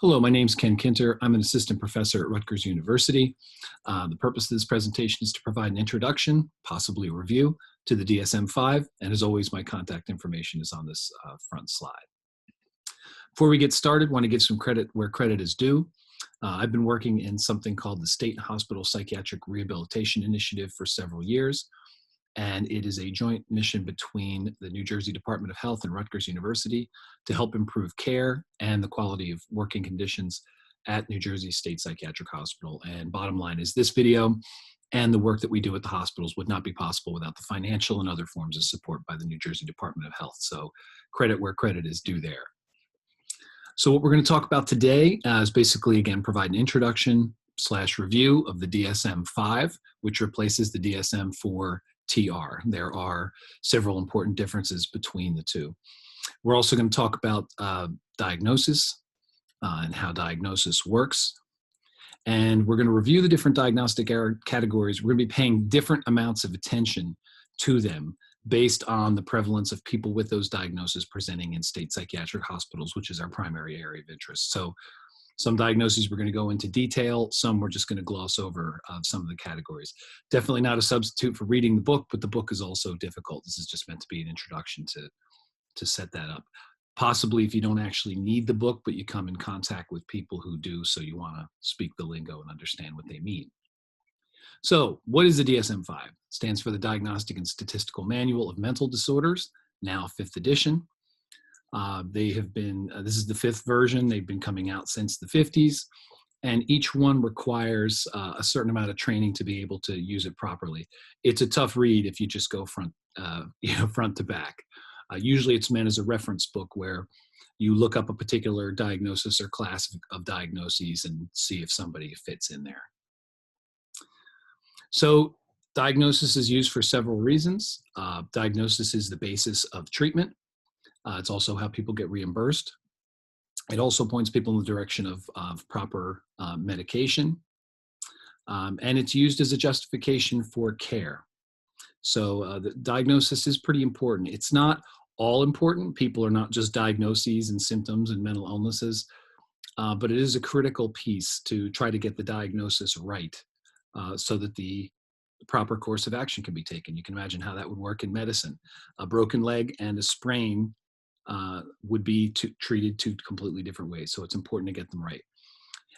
Hello, my name is Ken Kinter. I'm an assistant professor at Rutgers University. The purpose of this presentation is to provide an introduction, possibly a review, to the DSM-5, and as always, my contact information is on this front slide. Before we get started, I want to give some credit where credit is due. I've been working in something called the State and Hospital Psychiatric Rehabilitation Initiative for several years, and it is a joint mission between the New Jersey Department of Health and Rutgers University to help improve care and the quality of working conditions at New Jersey State Psychiatric Hospital. And bottom line is this video and the work that we do at the hospitals would not be possible without the financial and other forms of support by the New Jersey Department of Health. So credit where credit is due there. So what we're going to talk about today is basically, again, provide an introduction / review of the DSM-5, which replaces the DSM IV TR. There are several important differences between the two. We're also going to talk about diagnosis and how diagnosis works. And we're going to review the different diagnostic categories. We're going to be paying different amounts of attention to them based on the prevalence of people with those diagnoses presenting in state psychiatric hospitals, which is our primary area of interest. So some diagnoses we're going to go into detail, some we're just going to gloss over some of the categories. Definitely not a substitute for reading the book, but the book is also difficult. This is just meant to be an introduction to set that up. Possibly if you don't actually need the book, but you come in contact with people who do, so you want to speak the lingo and understand what they mean. So what is the DSM-5? It stands for the Diagnostic and Statistical Manual of Mental Disorders, now 5th edition. They have been, this is the 5th version. They've been coming out since the 50s, and each one requires a certain amount of training to be able to use it properly. It's a tough read if you just go front to back. Usually it's meant as a reference book where you look up a particular diagnosis or class of diagnoses and see if somebody fits in there. So diagnosis is used for several reasons. Diagnosis is the basis of treatment. It's also how people get reimbursed. It also points people in the direction of proper medication. And it's used as a justification for care. So the diagnosis is pretty important. It's not all important. People are not just diagnoses and symptoms and mental illnesses, but it is a critical piece to try to get the diagnosis right so that the proper course of action can be taken. You can imagine how that would work in medicine. A broken leg and a sprain would be treated two completely different ways. So it's important to get them right.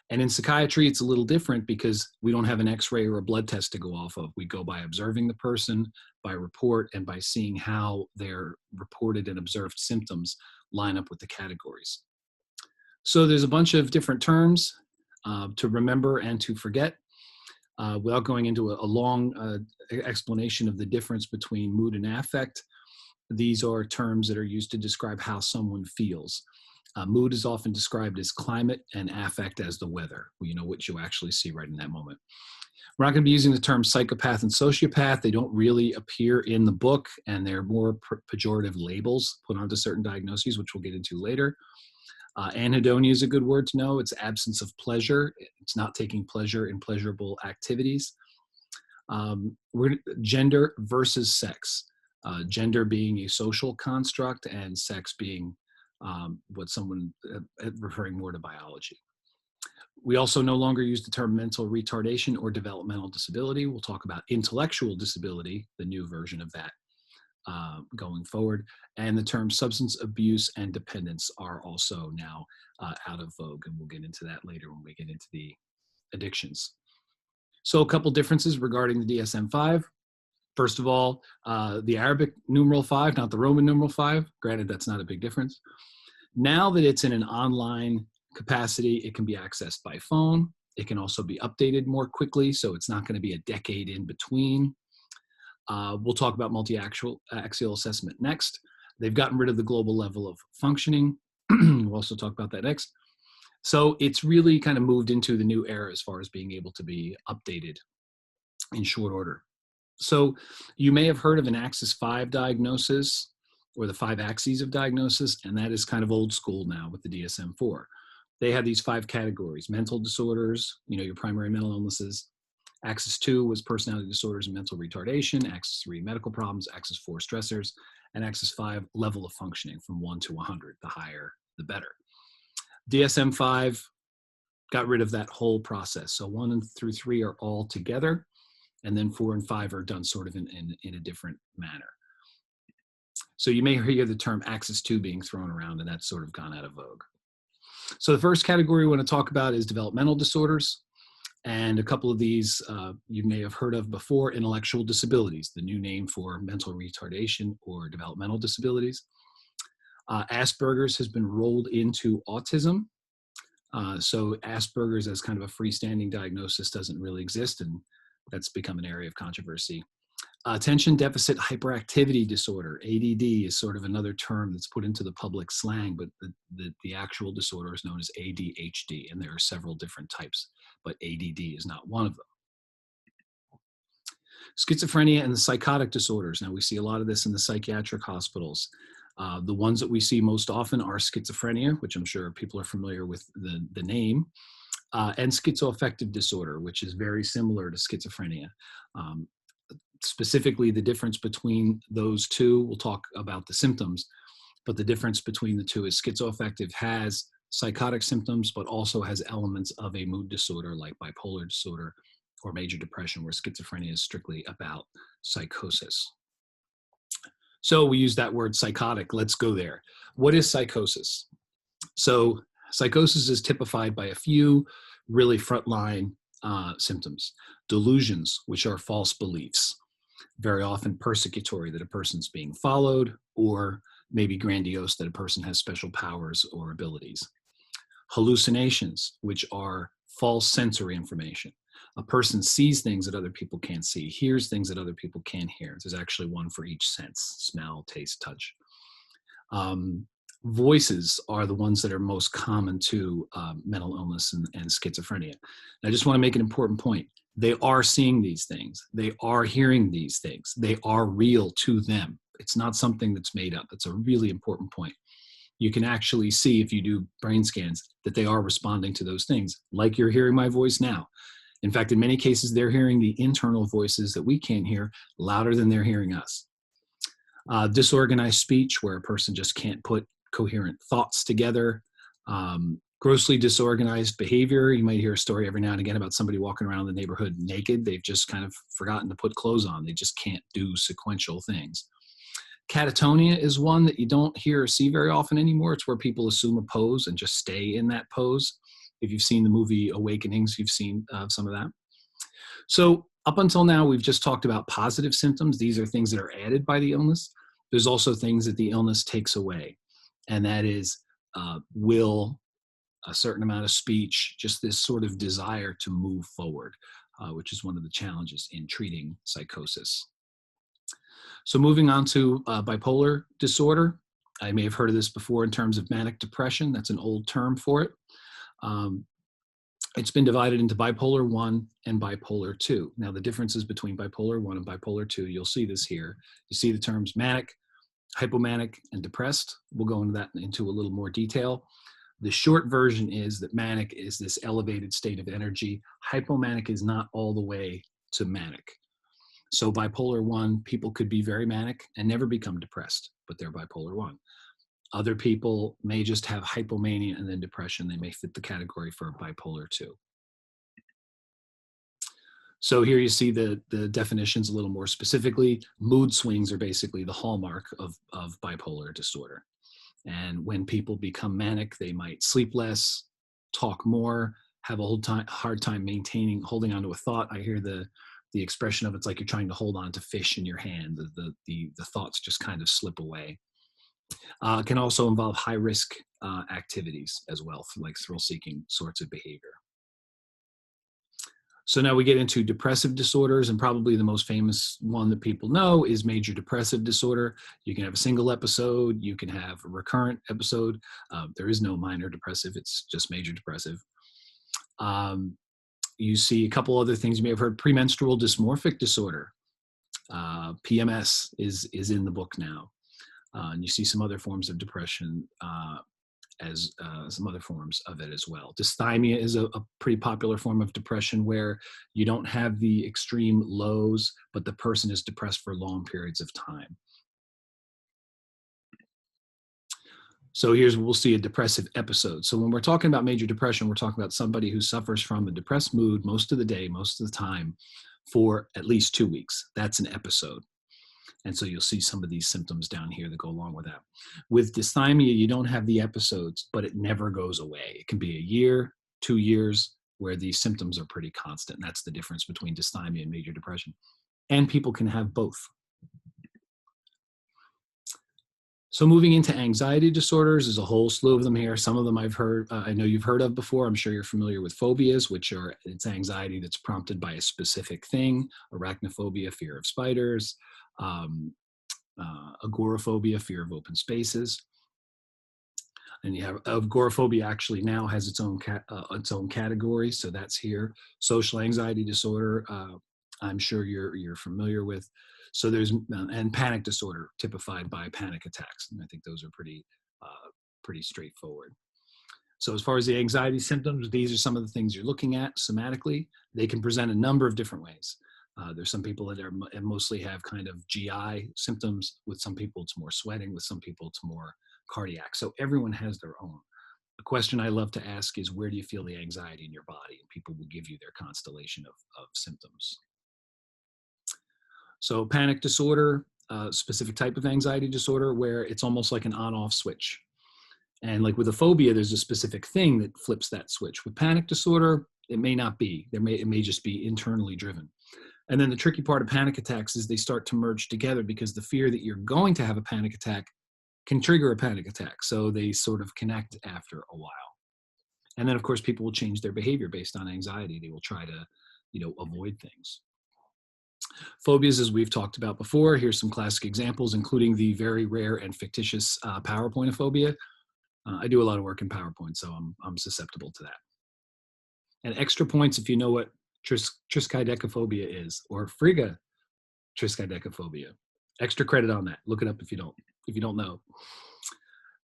And in psychiatry, it's a little different because we don't have an x-ray or a blood test to go off of. We go by observing the person, by report, and by seeing how their reported and observed symptoms line up with the categories. So there's a bunch of different terms to remember and to forget. Without going into a long explanation of the difference between mood and affect, these are terms that are used to describe how someone feels. Mood is often described as climate and affect as the weather, what you actually see right in that moment. We're not going to be using the terms psychopath and sociopath. They don't really appear in the book, and they're more pejorative labels put onto certain diagnoses, which we'll get into later. Anhedonia is a good word to know. It's absence of pleasure. It's not taking pleasure in pleasurable activities. Gender versus sex. Gender being a social construct and sex being what someone referring more to biology. We also no longer use the term mental retardation or developmental disability. We'll talk about intellectual disability, the new version of that going forward. And the term substance abuse and dependence are also now out of vogue, and we'll get into that later when we get into the addictions. So a couple differences regarding the DSM-5. First of all, the Arabic numeral 5, not the Roman numeral 5. Granted, that's not a big difference. Now that it's in an online capacity, it can be accessed by phone. It can also be updated more quickly, so it's not going to be a decade in between. We'll talk about multi-axial assessment next. They've gotten rid of the global level of functioning. We'll also talk about that next. So it's really kind of moved into the new era as far as being able to be updated in short order. So you may have heard of an axis 5 diagnosis or the 5 axes of diagnosis, and that is kind of old school now with the DSM-4. They had these 5 categories: mental disorders, your primary mental illnesses. Axis 2 was personality disorders and mental retardation. Axis 3, medical problems. Axis 4, stressors. And axis 5, level of functioning from 1 to 100. The higher, the better. DSM-5 got rid of that whole process. So 1 through 3 are all together, and then 4 and 5 are done sort of in a different manner. So you may hear the term Axis 2 being thrown around, and that's sort of gone out of vogue. So the first category we want to talk about is developmental disorders. And a couple of these you may have heard of before: intellectual disabilities, the new name for mental retardation or developmental disabilities. Asperger's has been rolled into autism. So Asperger's as kind of a freestanding diagnosis doesn't really exist, and that's become an area of controversy. Attention deficit hyperactivity disorder, ADD, is sort of another term that's put into the public slang, but the actual disorder is known as ADHD, and there are several different types, but ADD is not one of them. Schizophrenia and the psychotic disorders. Now, we see a lot of this in the psychiatric hospitals. The ones that we see most often are schizophrenia, which I'm sure people are familiar with the name, and schizoaffective disorder, which is very similar to schizophrenia. Specifically, the difference between those two, we'll talk about the symptoms, but the difference between the two is schizoaffective has psychotic symptoms, but also has elements of a mood disorder like bipolar disorder or major depression, where schizophrenia is strictly about psychosis. So we use that word psychotic. Let's go there. What is psychosis? So psychosis is typified by a few really frontline symptoms. Delusions, which are false beliefs, very often persecutory, that a person's being followed, or maybe grandiose, that a person has special powers or abilities. Hallucinations, which are false sensory information. A person sees things that other people can't see, hears things that other people can't hear. There's actually one for each sense: smell, taste, touch. Voices are the ones that are most common to mental illness and schizophrenia. And I just want to make an important point. They are seeing these things. They are hearing these things. They are real to them. It's not something that's made up. It's a really important point. You can actually see, if you do brain scans, that they are responding to those things, like you're hearing my voice now. In fact, in many cases, they're hearing the internal voices that we can't hear louder than they're hearing us. Disorganized speech, where a person just can't put coherent thoughts together. Grossly disorganized behavior. You might hear a story every now and again about somebody walking around the neighborhood naked. They've just kind of forgotten to put clothes on. They just can't do sequential things. Catatonia is one that you don't hear or see very often anymore. It's where people assume a pose and just stay in that pose. If you've seen the movie Awakenings, you've seen some of that. So up until now, we've just talked about positive symptoms. These are things that are added by the illness. There's also things that the illness takes away, and that is will, a certain amount of speech, just this sort of desire to move forward, which is one of the challenges in treating psychosis. So moving on to bipolar disorder. I may have heard of this before in terms of manic depression. That's an old term for it. It's been divided into bipolar 1 and bipolar 2. Now, the differences between bipolar 1 and bipolar 2, you'll see this here. You see the terms manic, hypomanic, and depressed. We'll go into that into a little more detail. The short version is that manic is this elevated state of energy. Hypomanic is not all the way to manic. So bipolar 1, people could be very manic and never become depressed, but they're bipolar 1. Other people may just have hypomania and then depression. They may fit the category for bipolar 2. So here you see the definitions a little more specifically. Mood swings are basically the hallmark of bipolar disorder. And when people become manic, they might sleep less, talk more, have a hard time holding on to a thought. I hear the expression of it's like you're trying to hold on to fish in your hand. The thoughts just kind of slip away. Can also involve high-risk activities as well, like thrill-seeking sorts of behavior. So now we get into depressive disorders, and probably the most famous one that people know is major depressive disorder. You can have a single episode, you can have a recurrent episode. There is no minor depressive, it's just major depressive. You see a couple other things you may have heard. Premenstrual dysmorphic disorder, PMS is in the book now. And you see some other forms of depression as some other forms of it as well. Dysthymia is a pretty popular form of depression where you don't have the extreme lows, but the person is depressed for long periods of time. So we'll see a depressive episode. So when we're talking about major depression, we're talking about somebody who suffers from a depressed mood most of the day, most of the time, for at least 2 weeks. That's an episode. And so you'll see some of these symptoms down here that go along with that. With dysthymia, you don't have the episodes, but it never goes away. It can be a year, 2 years, where these symptoms are pretty constant. And that's the difference between dysthymia and major depression. And people can have both. So moving into anxiety disorders, there's a whole slew of them here. Some of them I know you've heard of before. I'm sure you're familiar with phobias, it's anxiety that's prompted by a specific thing: arachnophobia, fear of spiders, agoraphobia, fear of open spaces. And you have agoraphobia actually now has its own category, so that's here. Social anxiety disorder, I'm sure you're familiar with. So there's and panic disorder, typified by panic attacks, and I think those are pretty straightforward. So as far as the anxiety symptoms, these are some of the things you're looking at somatically. They can present a number of different ways. There's some people that mostly have kind of GI symptoms. With some people, it's more sweating. With some people, it's more cardiac. So everyone has their own. The question I love to ask is, where do you feel the anxiety in your body? And people will give you their constellation of symptoms. So panic disorder, specific type of anxiety disorder where it's almost like an on-off switch. And like with a phobia, there's a specific thing that flips that switch. With panic disorder, it may not be. It may just be internally driven. And then the tricky part of panic attacks is they start to merge together, because the fear that you're going to have a panic attack can trigger a panic attack. So they sort of connect after a while. And then, of course, people will change their behavior based on anxiety. They will try to, avoid things. Phobias, as we've talked about before, here's some classic examples, including the very rare and fictitious PowerPointophobia. I do a lot of work in PowerPoint, so I'm susceptible to that. And extra points if you know what triskaidekaphobia is, or Frigga triskaidekaphobia. Extra credit on that. Look it up if you don't know.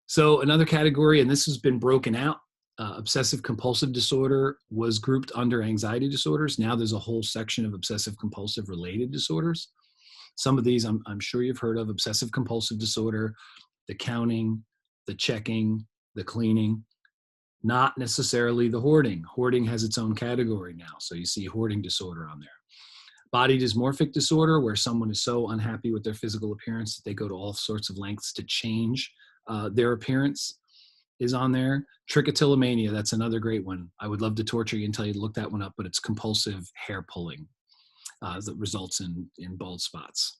So another category, and this has been broken out, obsessive compulsive disorder was grouped under anxiety disorders. Now there's a whole section of obsessive compulsive related disorders. Some of these I'm sure you've heard of: obsessive compulsive disorder, the counting, the checking, the cleaning. Not necessarily the hoarding. Hoarding has its own category now. So you see hoarding disorder on there. Body dysmorphic disorder, where someone is so unhappy with their physical appearance that they go to all sorts of lengths to change their appearance, is on there. Trichotillomania, that's another great one. I would love to torture you and tell you to look that one up, but it's compulsive hair pulling that results in bald spots.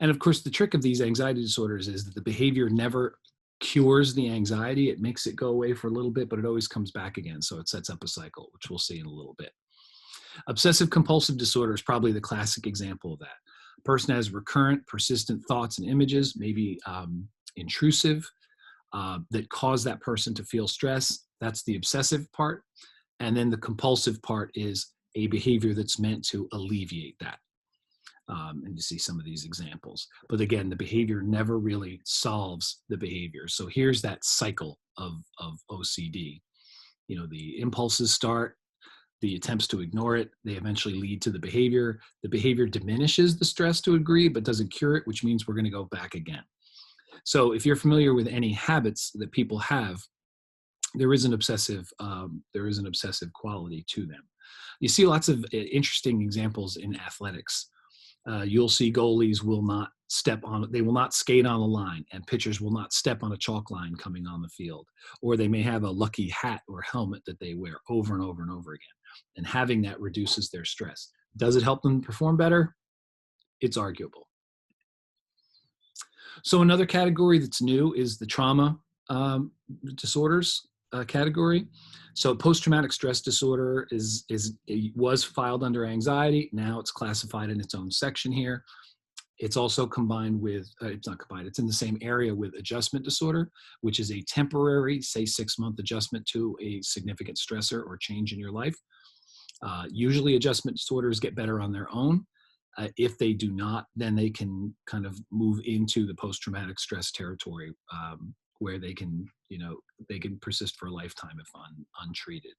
And of course, the trick of these anxiety disorders is that the behavior never cures the anxiety. It makes it go away for a little bit, but it always comes back again. So it sets up a cycle, which we'll see in a little bit. Obsessive compulsive disorder is probably the classic example of that. A person has recurrent, persistent thoughts and images, maybe intrusive, that cause that person to feel stress. That's the obsessive part. And then the compulsive part is a behavior that's meant to alleviate that. And you see some of these examples. But again, the behavior never really solves the behavior. So here's that cycle of OCD. The impulses start, the attempts to ignore it, they eventually lead to the behavior. The behavior diminishes the stress to a degree, but doesn't cure it, which means we're going to go back again. So if you're familiar with any habits that people have, there is an obsessive quality to them. You see lots of interesting examples in athletics. You'll see goalies will not skate on the line, and pitchers will not step on a chalk line coming on the field. Or they may have a lucky hat or helmet that they wear over and over and over again. And having that reduces their stress. Does it help them perform better? It's arguable. So another category that's new is the trauma disorders category. So post-traumatic stress disorder was filed under anxiety. Now it's classified in its own section here. It's also combined with, it's not combined, it's in the same area with adjustment disorder, which is a temporary, say 6-month adjustment to a significant stressor or change in your life. Usually adjustment disorders get better on their own. If they do not, then they can kind of move into the post-traumatic stress territory, where they can persist for a lifetime if untreated.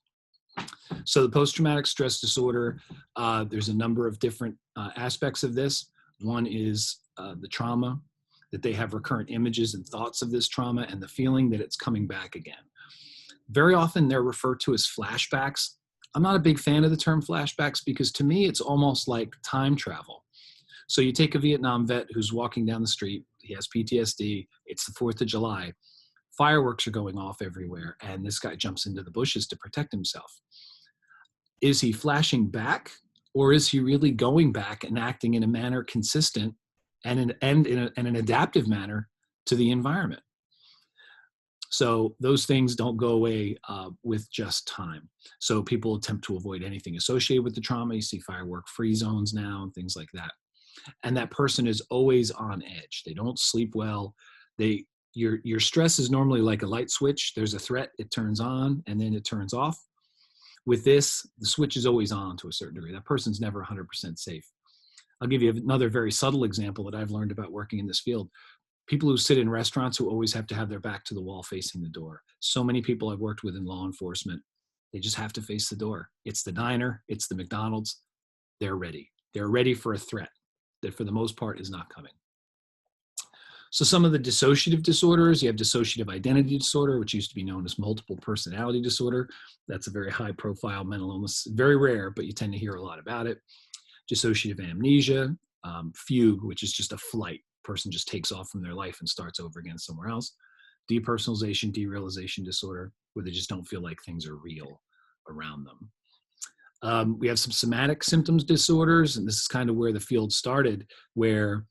So the post-traumatic stress disorder, there's a number of different aspects of this. One is the trauma. that they have recurrent images and thoughts of this trauma and the feeling that it's coming back again. Very often they're referred to as flashbacks. I'm not a big fan of the term flashbacks because to me, it's almost like time travel. So you take a Vietnam vet who's walking down the street, he has PTSD, it's the 4th of July, fireworks are going off everywhere, and this guy jumps into the bushes to protect himself. Is he flashing back, or is he really going back and acting in a manner consistent and in an adaptive manner to the environment? So those things don't go away with just time. So people attempt to avoid anything associated with the trauma. You see firework-free zones now and things like that. And that person is always on edge. They don't sleep well. Your stress is normally like a light switch. There's a threat, it turns on, and then it turns off. With this, the switch is always on to a certain degree. That person's never 100% safe. I'll give you another very subtle example that I've learned about working in this field. People who sit in restaurants who always have to have their back to the wall facing the door. So many people I've worked with in law enforcement, they just have to face the door. It's the diner, it's the McDonald's. They're ready. They're ready for a threat that for the most part is not coming. So some of the dissociative disorders, you have dissociative identity disorder, which used to be known as multiple personality disorder. That's a very high profile mental illness, very rare, but you tend to hear a lot about it. Dissociative amnesia, fugue, which is just a flight. Person just takes off from their life and starts over again somewhere else. Depersonalization, derealization disorder, where they just don't feel like things are real around them. We have some somatic symptoms disorders, and this is kind of where the field started, where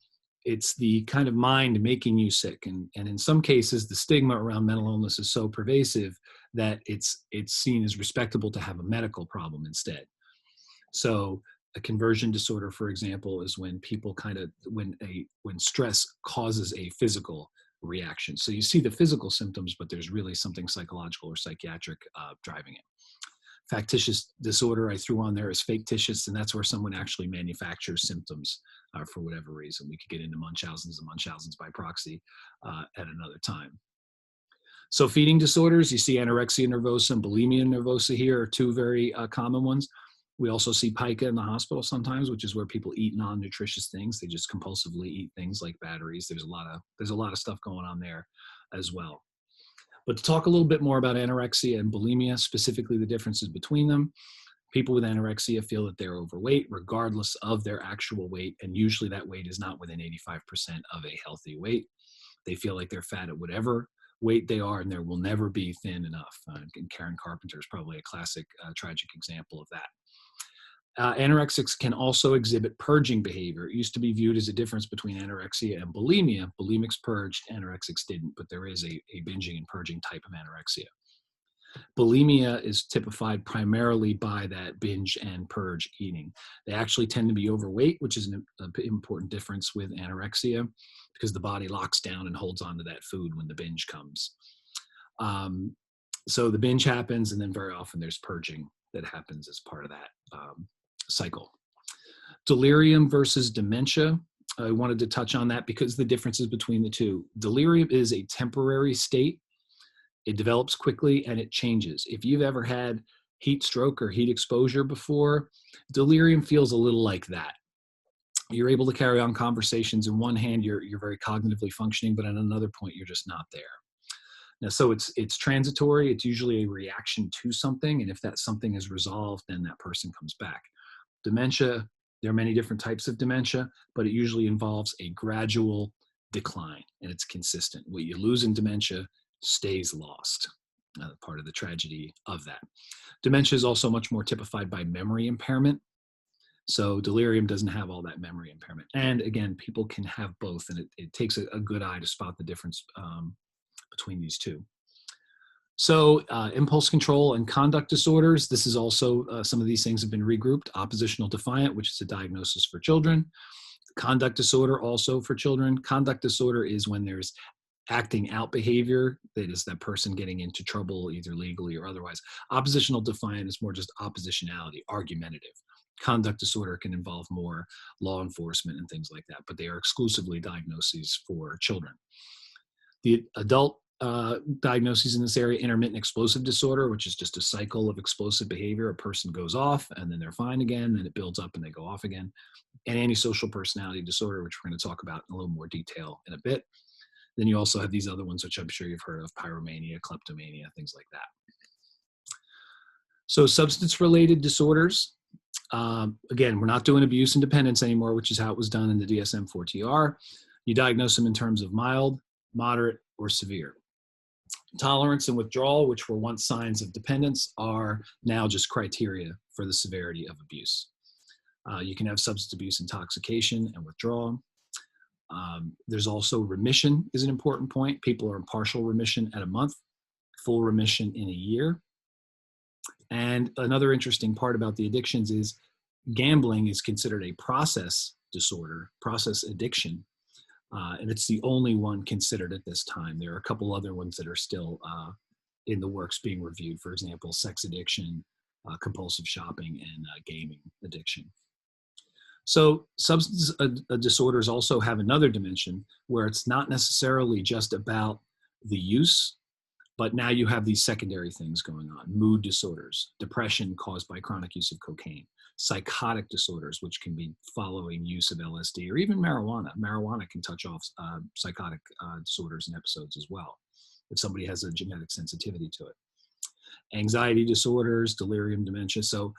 it's the kind of mind making you sick. And in some cases, the stigma around mental illness is so pervasive that it's seen as respectable to have a medical problem instead. So a conversion disorder, for example, is when people when stress causes a physical reaction. So you see the physical symptoms, but there's really something psychological or psychiatric driving it. Factitious disorder I threw on there is factitious, and that's where someone actually manufactures symptoms for whatever reason. We could get into Munchausen's and Munchausen's by proxy at another time. So feeding disorders, you see anorexia nervosa and bulimia nervosa here are two very common ones. We also see pica in the hospital sometimes, which is where people eat non-nutritious things. They just compulsively eat things like batteries. There's a lot of stuff going on there as well. But to talk a little bit more about anorexia and bulimia, specifically the differences between them, people with anorexia feel that they're overweight regardless of their actual weight, and usually that weight is not within 85% of a healthy weight. They feel like they're fat at whatever weight they are, and there will never be thin enough. And Karen Carpenter is probably a classic tragic example of that. Anorexics can also exhibit purging behavior. It used to be viewed as a difference between anorexia and bulimia. Bulimics purged, anorexics didn't, but there is a binging and purging type of anorexia. Bulimia is typified primarily by that binge and purge eating. They actually tend to be overweight, which is an important difference with anorexia because the body locks down and holds on to that food when the binge comes. So the binge happens, and then very often there's purging that happens as part of that cycle. Delirium versus dementia. I wanted to touch on that because the differences between the two. Delirium is a temporary state. It develops quickly and it changes. If you've ever had heat stroke or heat exposure before, delirium feels a little like that. You're able to carry on conversations. In one hand, you're very cognitively functioning, but at another point, you're just not there. Now, so it's transitory. It's usually a reaction to something, and if that something is resolved, then that person comes back. Dementia, there are many different types of dementia, but it usually involves a gradual decline, and it's consistent. What you lose in dementia stays lost. Part of the tragedy of that. Dementia is also much more typified by memory impairment. So delirium doesn't have all that memory impairment. And again, people can have both, and it takes a good eye to spot the difference between these two. So impulse control and conduct disorders, this is also, some of these things have been regrouped. Oppositional defiant, which is a diagnosis for children. Conduct disorder also for children. Conduct disorder is when there's acting out behavior, that is that person getting into trouble either legally or otherwise. Oppositional defiant is more just oppositionality, argumentative. Conduct disorder can involve more law enforcement and things like that, but they are exclusively diagnoses for children. The adult diagnoses in this area: intermittent explosive disorder, which is just a cycle of explosive behavior. A person goes off and then they're fine again, then it builds up and they go off again. And antisocial personality disorder, which we're going to talk about in a little more detail in a bit. Then you also have these other ones, which I'm sure you've heard of: pyromania, kleptomania, things like that. So substance-related disorders. Again, we're not doing abuse and dependence anymore, which is how it was done in the DSM IV TR. You diagnose them in terms of mild, moderate, or severe. Tolerance and withdrawal, which were once signs of dependence, are now just criteria for the severity of abuse. You can have substance abuse intoxication and withdrawal. There's also remission is an important point. People are in partial remission at a month, full remission in a year. And another interesting part about the addictions is gambling is considered a process disorder, process addiction. And it's the only one considered at this time. There are a couple other ones that are still in the works being reviewed. For example, sex addiction, compulsive shopping, and gaming addiction. So substance disorders also have another dimension where it's not necessarily just about the use, but now you have these secondary things going on: mood disorders, depression caused by chronic use of cocaine, psychotic disorders, which can be following use of LSD or even marijuana. Marijuana can touch off psychotic disorders and episodes as well, if somebody has a genetic sensitivity to it. Anxiety disorders, delirium, dementia. So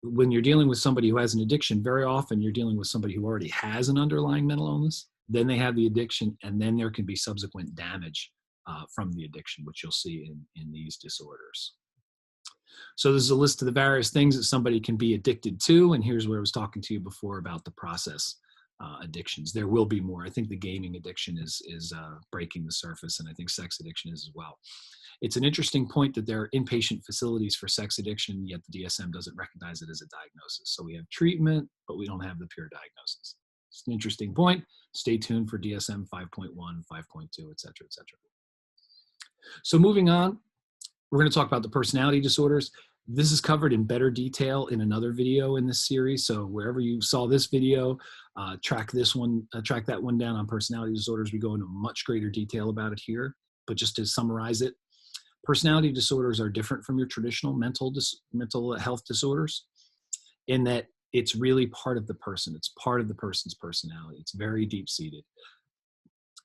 when you're dealing with somebody who has an addiction, very often you're dealing with somebody who already has an underlying mental illness, then they have the addiction, and then there can be subsequent damage from the addiction, which you'll see in these disorders. So there's a list of the various things that somebody can be addicted to, and here's where I was talking to you before about the process addictions. There will be more. I think the gaming addiction is breaking the surface, and I think sex addiction is as well. It's an interesting point that there are inpatient facilities for sex addiction, yet the DSM doesn't recognize it as a diagnosis. So we have treatment, but we don't have the pure diagnosis. It's an interesting point. Stay tuned for DSM 5.1, 5.2, et cetera, et cetera. So moving on, we're going to talk about the personality disorders. This is covered in better detail in another video in this series. So wherever you saw this video, track that one down on personality disorders. We go into much greater detail about it here, but just to summarize it, personality disorders are different from your traditional mental health disorders in that it's really part of the person. It's part of the person's personality. It's very deep-seated.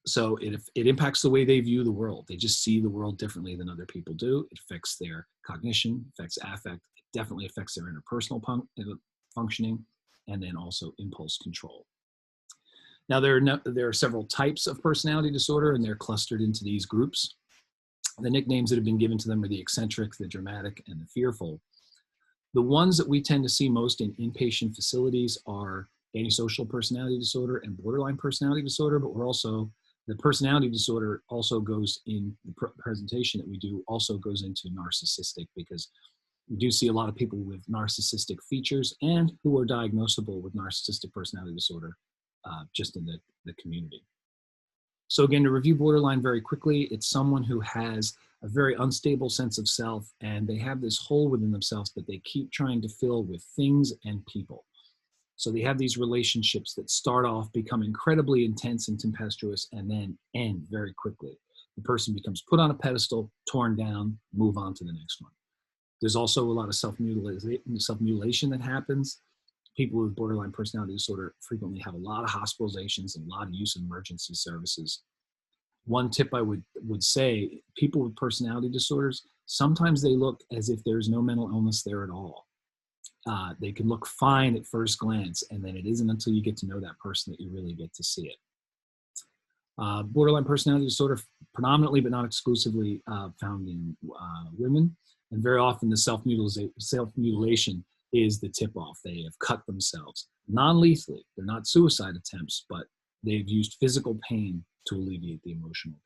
So it impacts the way they view the world. They just see the world differently than other people do. It affects their cognition, affects affect. It definitely affects their interpersonal functioning, and then also impulse control. Now, there are several types of personality disorder, and they're clustered into these groups. The nicknames that have been given to them are the eccentric, the dramatic, and the fearful. The ones that we tend to see most in inpatient facilities are antisocial personality disorder and borderline personality disorder, but the personality disorder also goes in the presentation that we do, also goes into narcissistic, because we do see a lot of people with narcissistic features and who are diagnosable with narcissistic personality disorder just in the community. So again, to review borderline very quickly, it's someone who has a very unstable sense of self, and they have this hole within themselves that they keep trying to fill with things and people. So they have these relationships that start off, become incredibly intense and tempestuous, and then end very quickly. The person becomes put on a pedestal, torn down, move on to the next one. There's also a lot of self-mutilation that happens. People with borderline personality disorder frequently have a lot of hospitalizations and a lot of use of emergency services. One tip I would say, people with personality disorders, sometimes they look as if there's no mental illness there at all. They can look fine at first glance, and then it isn't until you get to know that person that you really get to see it. Borderline personality disorder, predominantly but not exclusively found in women, and very often the self-mutilation is the tip-off. They have cut themselves, non-lethally. They're not suicide attempts, but they've used physical pain to alleviate the emotional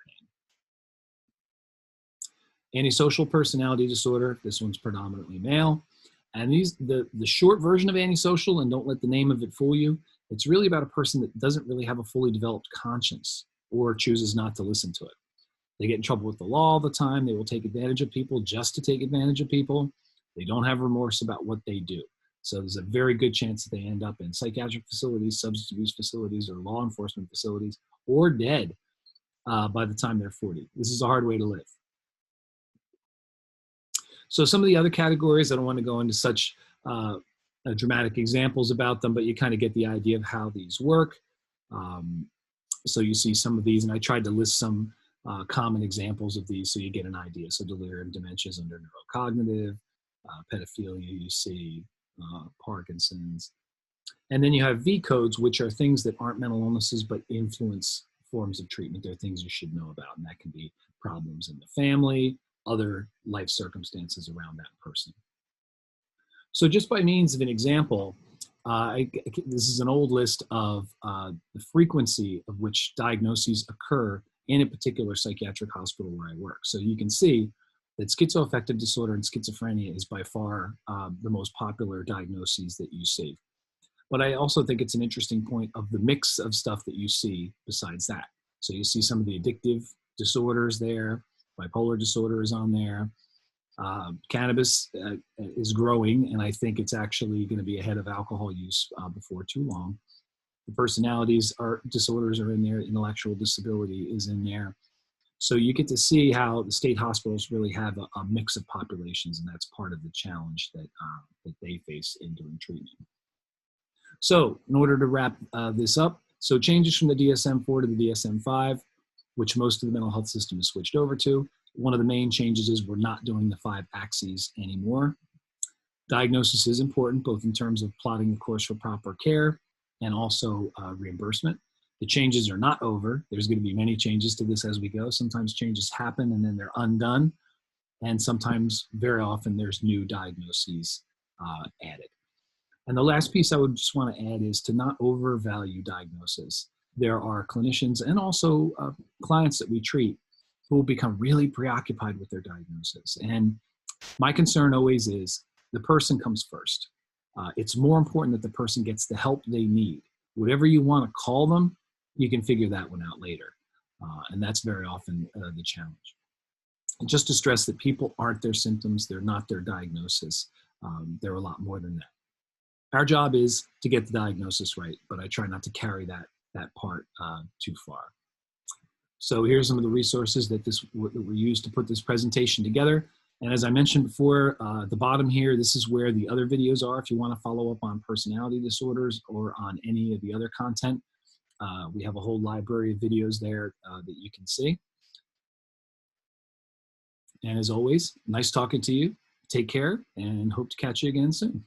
pain. Antisocial personality disorder, this one's predominantly male. And the short version of antisocial, and don't let the name of it fool you, it's really about a person that doesn't really have a fully developed conscience or chooses not to listen to it. They get in trouble with the law all the time. They will take advantage of people just to take advantage of people. They don't have remorse about what they do. So there's a very good chance that they end up in psychiatric facilities, substance abuse facilities, or law enforcement facilities, or dead by the time they're 40. This is a hard way to live. So some of the other categories, I don't want to go into such dramatic examples about them, but you kind of get the idea of how these work. So you see some of these, and I tried to list some common examples of these so you get an idea. So delirium, dementia is under neurocognitive, pedophilia you see, Parkinson's. And then you have V codes, which are things that aren't mental illnesses but influence forms of treatment. They're things you should know about, and that can be problems in the family, other life circumstances around that person. So just by means of an example, this is an old list of the frequency of which diagnoses occur in a particular psychiatric hospital where I work. So you can see that schizoaffective disorder and schizophrenia is by far the most popular diagnoses that you see. But I also think it's an interesting point of the mix of stuff that you see besides that. So you see some of the addictive disorders there, bipolar disorder is on there. Cannabis is growing, and I think it's actually going to be ahead of alcohol use before too long. The personalities disorders are in there, intellectual disability is in there. So you get to see how the state hospitals really have a mix of populations, and that's part of the challenge that they face in doing treatment. So in order to wrap this up, so changes from the DSM IV to the DSM V, which most of the mental health system has switched over to. One of the main changes is we're not doing the 5 axes anymore. Diagnosis is important, both in terms of plotting the course for proper care and also reimbursement. The changes are not over. There's going to be many changes to this as we go. Sometimes changes happen and then they're undone. And sometimes, very often, there's new diagnoses added. And the last piece I would just want to add is to not overvalue diagnosis. There are clinicians and also clients that we treat who will become really preoccupied with their diagnosis. And my concern always is the person comes first. It's more important that the person gets the help they need. Whatever you want to call them, you can figure that one out later. And that's very often the challenge. And just to stress that people aren't their symptoms, they're not their diagnosis. They're a lot more than that. Our job is to get the diagnosis right, but I try not to carry that part too far. So here's some of the resources that we used to put this presentation together. And as I mentioned before, the bottom here, this is where the other videos are. If you want to follow up on personality disorders or on any of the other content, we have a whole library of videos there that you can see. And as always, nice talking to you. Take care and hope to catch you again soon.